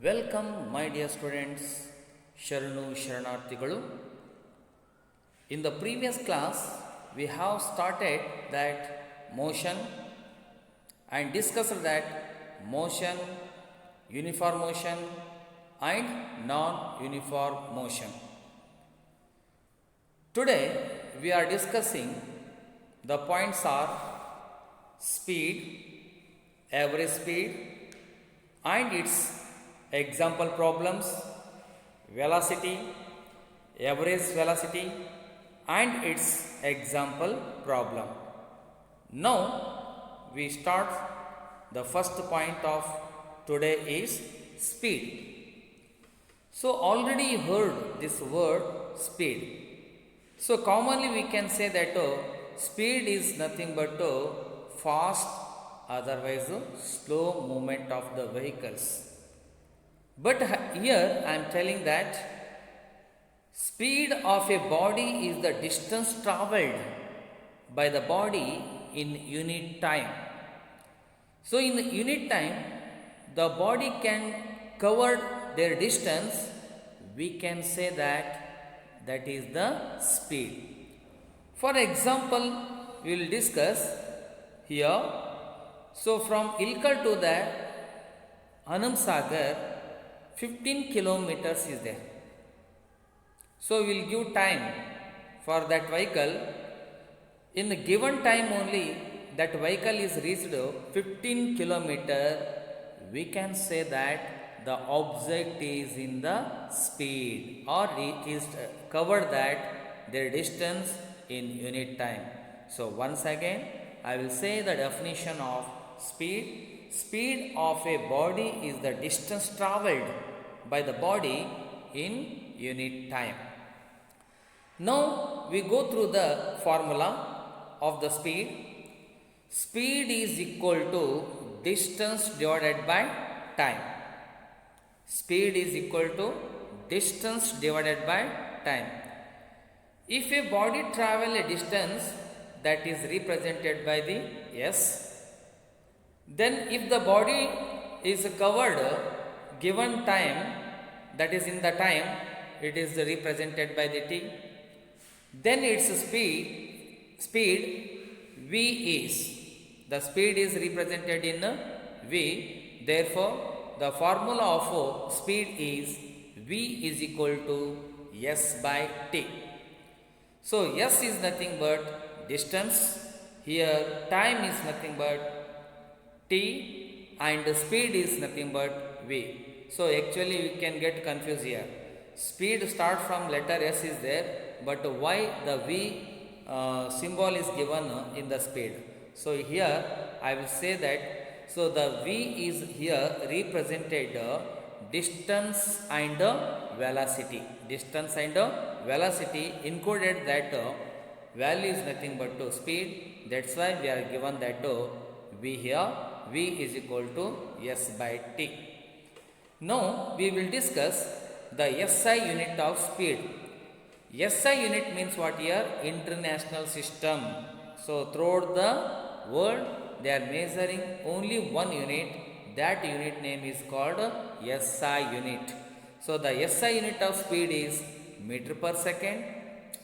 Welcome, my dear students, Sharanu Sharanarthigalu. In the previous class, we have started that motion and discussed that motion, uniform motion, and non-uniform motion. Today, we are discussing the points are speed, average speed, and its example problems, velocity, average velocity, and its example problem. Now we start. The first point of today is speed. So already you heard this word speed. So commonly we can say that speed is nothing but fast, otherwise slow movement of the vehicles. But here I am telling that speed of a body is the distance travelled by the body in unit time. So in the unit time, the body can cover their distance. We can say that is the speed. For example, we will discuss here. So from Ilkal to the Anand Sagar, 15 kilometers is there. So we will give time for that vehicle. In the given time only, that vehicle is reached 15 kilometer. We can say that the object is in the speed, or it is covered that their distance in unit time. So once again, I will say the definition of speed. Speed of a body is the distance travelled by the body in unit time. Now we go through the formula of the speed. Speed is equal to distance divided by time. Speed is equal to distance divided by time. If a body travel a distance, that is represented by the S. Then if the body is covered given time, that is in the time, it is represented by the T. Then its speed V is. The speed is represented in V. Therefore, the formula of speed is V is equal to S by T. So S is nothing but distance. Here time is nothing but T, and speed is nothing but V. So actually we can get confused here. Speed start from letter S is there, but why the V symbol is given in the speed? So here I will say that, so the V is here represented distance and velocity. Distance and velocity included that value is nothing but speed. That's why we are given that V here. V is equal to S by T. Now we will discuss the SI unit of speed. SI unit means what here? International system. So throughout the world they are measuring only one unit. That unit name is called SI unit. So the SI unit of speed is meter per second,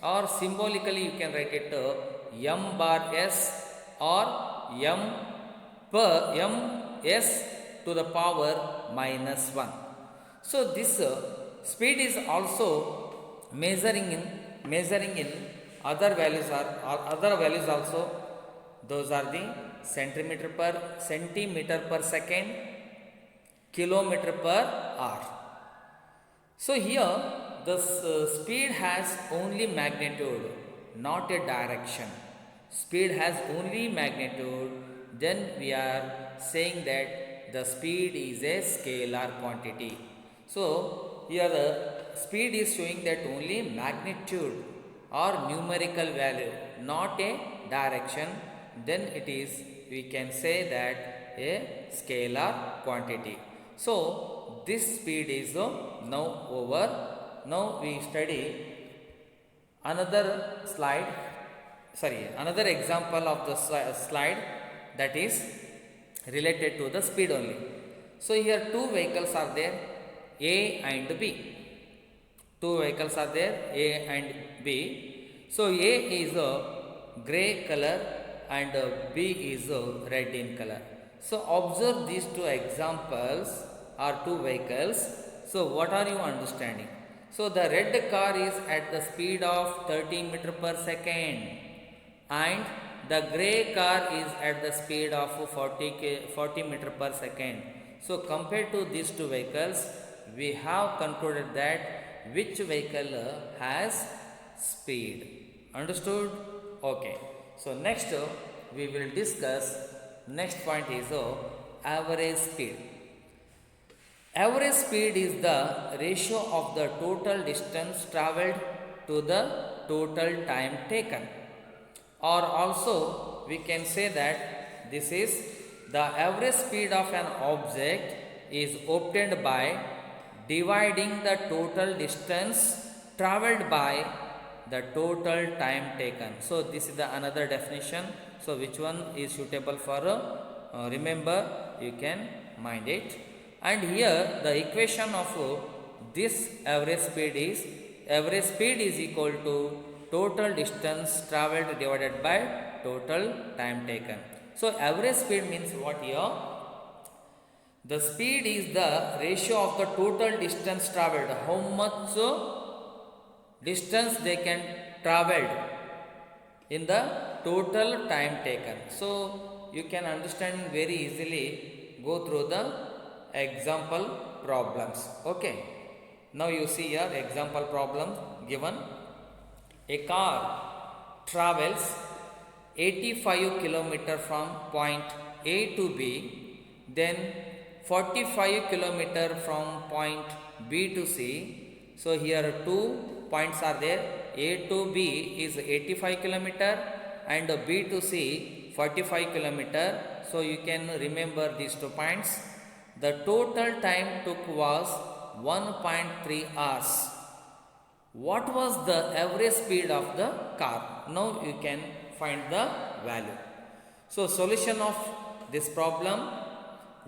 or symbolically you can write it M bar S or S to the power minus 1. So this speed is also measuring in other values also. Those are the centimeter per second, kilometer per hour. So here the speed has only magnitude, not a direction. Speed has only magnitude. Then we are saying that the speed is a scalar quantity. So here the speed is showing that only magnitude or numerical value, not a direction. Then it is, we can say that a scalar quantity. So this speed is now over. Now we study another example of the slide that is related to the speed only. So here two vehicles are there. A and B. Two vehicles are there, A and B. So A is a grey color and B is a red in color. So observe these two examples or two vehicles. So what are you understanding? So the red car is at the speed of 30 meter per second and the grey car is at the speed of 40 meter per second. So compared to these two vehicles, we have concluded that which vehicle has speed. Understood? Okay. So next we will discuss, next point is average speed. Average speed is the ratio of the total distance travelled to the total time taken. Or also we can say that this is the average speed of an object is obtained by dividing the total distance travelled by the total time taken. So this is the another definition. So which one is suitable for remember, you can mind it. And here the equation of this average speed is equal to total distance travelled divided by total time taken. So average speed means what here? The speed is the ratio of the total distance travelled. How much distance they can travel in the total time taken. So you can understand very easily, go through the example problems. Okay. Now you see here example problem given. A car travels 85 km from point A to B, then 45 km from point B to C. So here two points are there. A to B is 85 km and B to C 45 km. So you can remember these 2 points. The total time took was 1.3 hours. What was the average speed of the car? Now you can find the value. So solution of this problem,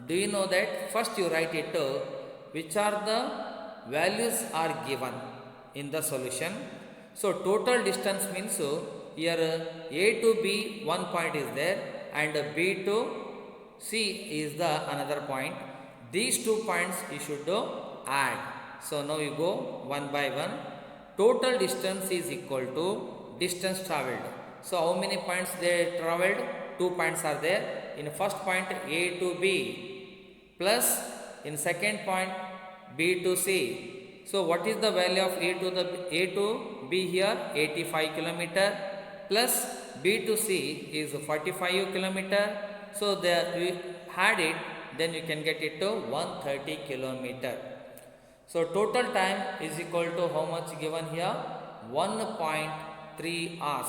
do you know that first you write it which are the values are given in the solution. So total distance means here A to B one point is there and B to C is the another point. These 2 points you should add. So now you go one by one. Total distance is equal to distance travelled. So how many points they travelled? 2 points are there. In first point A to B plus in second point B to C. So what is the value of A to B here? 85 km plus B to C is 45 km. So there we had it, then you can get it to 130 km. So total time is equal to how much given here? 1.3 hours.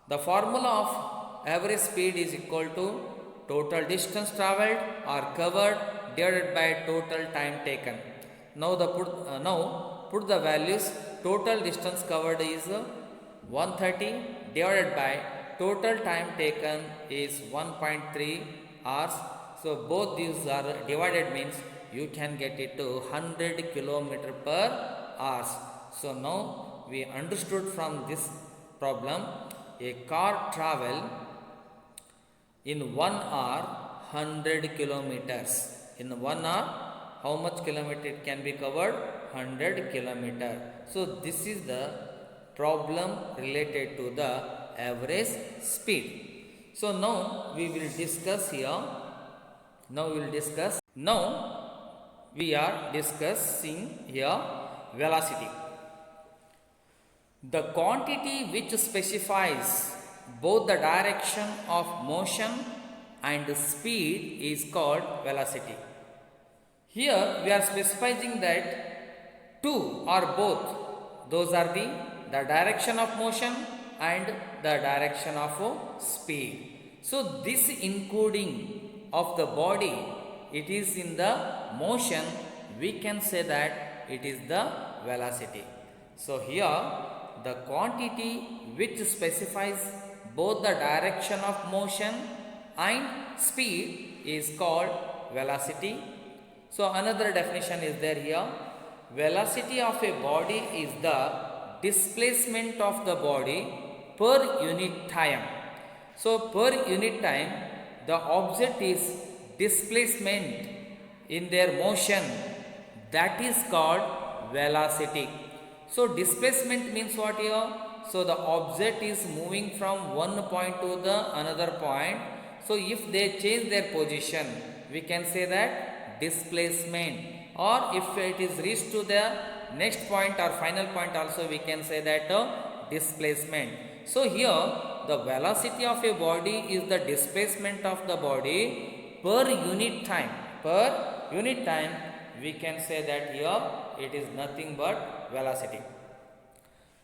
The formula of average speed is equal to total distance travelled or covered divided by total time taken. Now put the values. Total distance covered is 130 divided by total time taken is 1.3 hours. So both these are divided means you can get it to 100 km per hour. So now we understood from this problem, a car travel in 1 hour 100 kilometers. In 1 hour, how much kilometer it can be covered? 100 kilometer. So this is the problem related to the average speed. So now we will discuss here. Now we are discussing here velocity. The quantity which specifies both the direction of motion and speed is called velocity. Here we are specifying that two or both, those are the direction of motion and the direction of speed. So this including of the body, it is in the motion, we can say that it is the velocity. So here the quantity which specifies both the direction of motion and speed is called velocity. So another definition is there here. Velocity of a body is the displacement of the body per unit time. So per unit time, the object is displacement in their motion, that is called velocity. So displacement means what here? So the object is moving from one point to the another point. So if they change their position, we can say that displacement, or if it is reached to the next point or final point also, we can say that displacement. So here the velocity of a body is the displacement of the body per unit time. Per unit time, we can say that here it is nothing but velocity.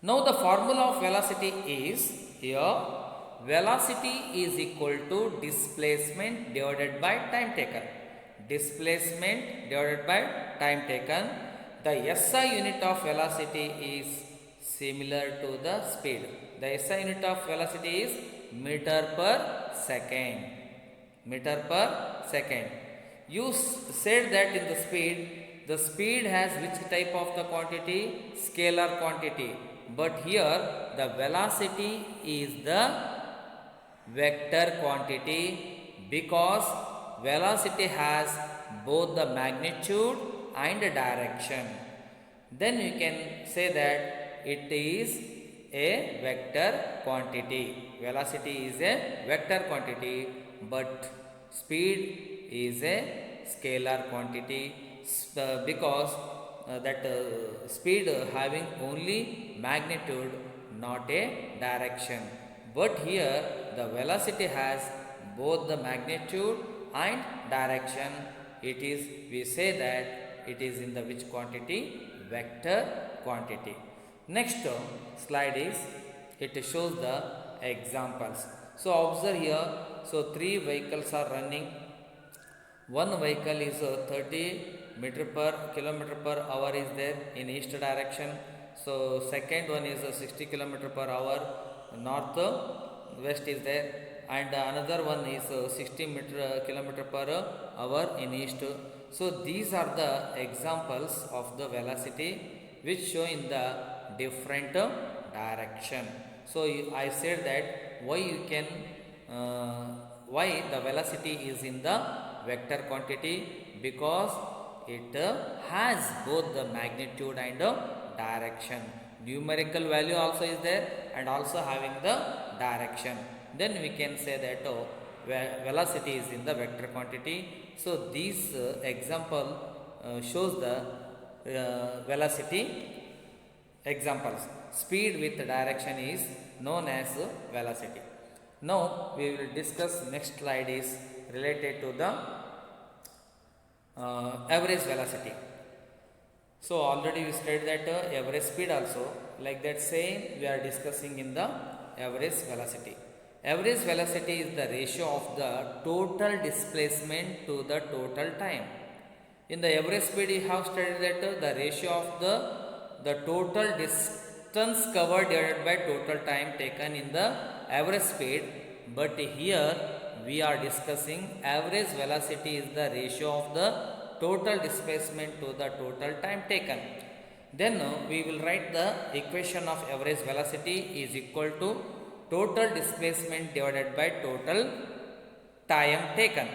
Now the formula of velocity is here, velocity is equal to displacement divided by time taken. Displacement divided by time taken. The SI unit of velocity is similar to the speed. The SI unit of velocity is meter per second. Meter per second. You said that in the speed has which type of the quantity? Scalar quantity. But here the velocity is the vector quantity, because velocity has both the magnitude and direction. Then we can say that it is a vector quantity. Velocity is a vector quantity, but speed is a scalar quantity, because that speed having only magnitude, not a direction. But here the velocity has both the magnitude and direction. It is, we say that it is in the which quantity? Vector quantity. Next slide is, it shows the examples. So observe here, so 3 vehicles are running. One vehicle is 30 meter per kilometer per hour is there in east direction. So second one is 60 kilometer per hour north west is there, and another one is 60 kilometer per hour in east. So these are the examples of the velocity which show in the different direction. So I said that why you can why the velocity is in the vector quantity, because it has both the magnitude and direction. Numerical value also is there and also having the direction. Then we can say that velocity is in the vector quantity. So this example shows the velocity examples. Speed with direction is known as velocity. Now we will discuss, next slide is related to the average velocity. So already we studied that average speed also, like that same we are discussing in the average velocity. Average velocity is the ratio of the total displacement to the total time. In the average speed we have studied that the ratio of the total distance covered divided by total time taken in the average speed. But here we are discussing average velocity is the ratio of the total displacement to the total time taken. Then we will write the equation of average velocity is equal to total displacement divided by total time taken.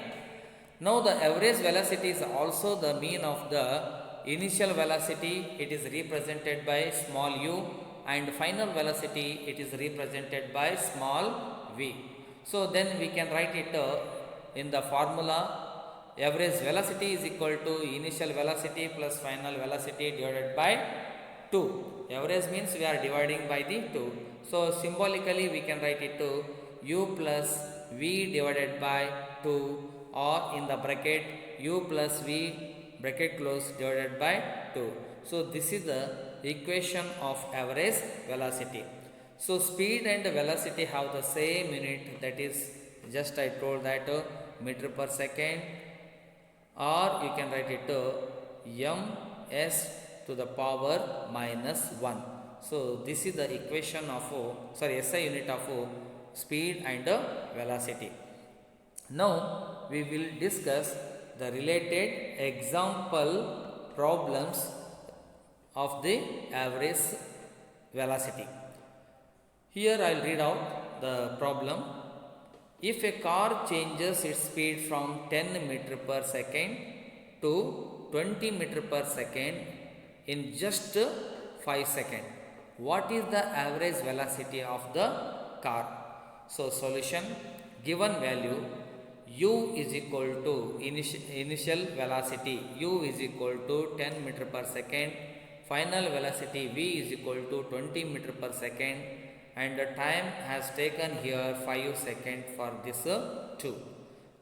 Now the average velocity is also the mean of the initial velocity. It is represented by small u, and final velocity it is represented by small v. So then we can write it in the formula, average velocity is equal to initial velocity plus final velocity divided by 2. Average means we are dividing by the 2. So symbolically we can write it to u plus v divided by 2, or in the bracket u plus v bracket close divided by 2. So this is the equation of average velocity. So speed and velocity have the same unit, that is just I told that meter per second, or you can write it ms to the power minus 1. So this is the equation of SI unit of speed and velocity. Now we will discuss the related example problems of the average velocity. Here I will read out the problem. If a car changes its speed from 10 meter per second to 20 meter per second in just 5 seconds, what is the average velocity of the car? So solution, given value u is equal to initial velocity u is equal to 10 meter per second, final velocity v is equal to 20 meter per second, and the time has taken here 5 seconds for this 2.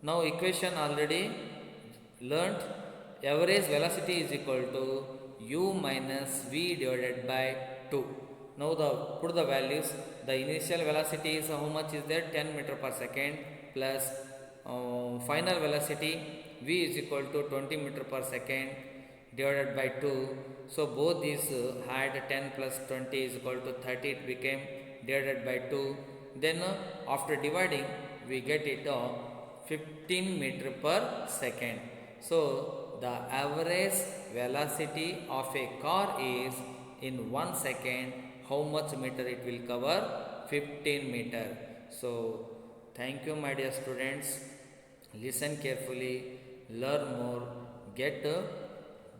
Now equation already learnt, average velocity is equal to u minus v divided by 2. Now put the values. The initial velocity is how much is there? 10 meter per second plus final velocity v is equal to 20 meter per second divided by 2. So both these had 10 plus 20 is equal to 30. It became divided by 2. Then after dividing we get it 15 meter per second. So the average velocity of a car is in 1 second how much meter it will cover? 15 meter. So thank you my dear students. Listen carefully, learn more, get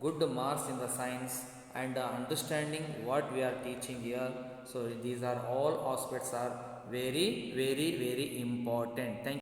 good marks in the science and understanding what we are teaching here. So these are all aspects are very important. Thank you.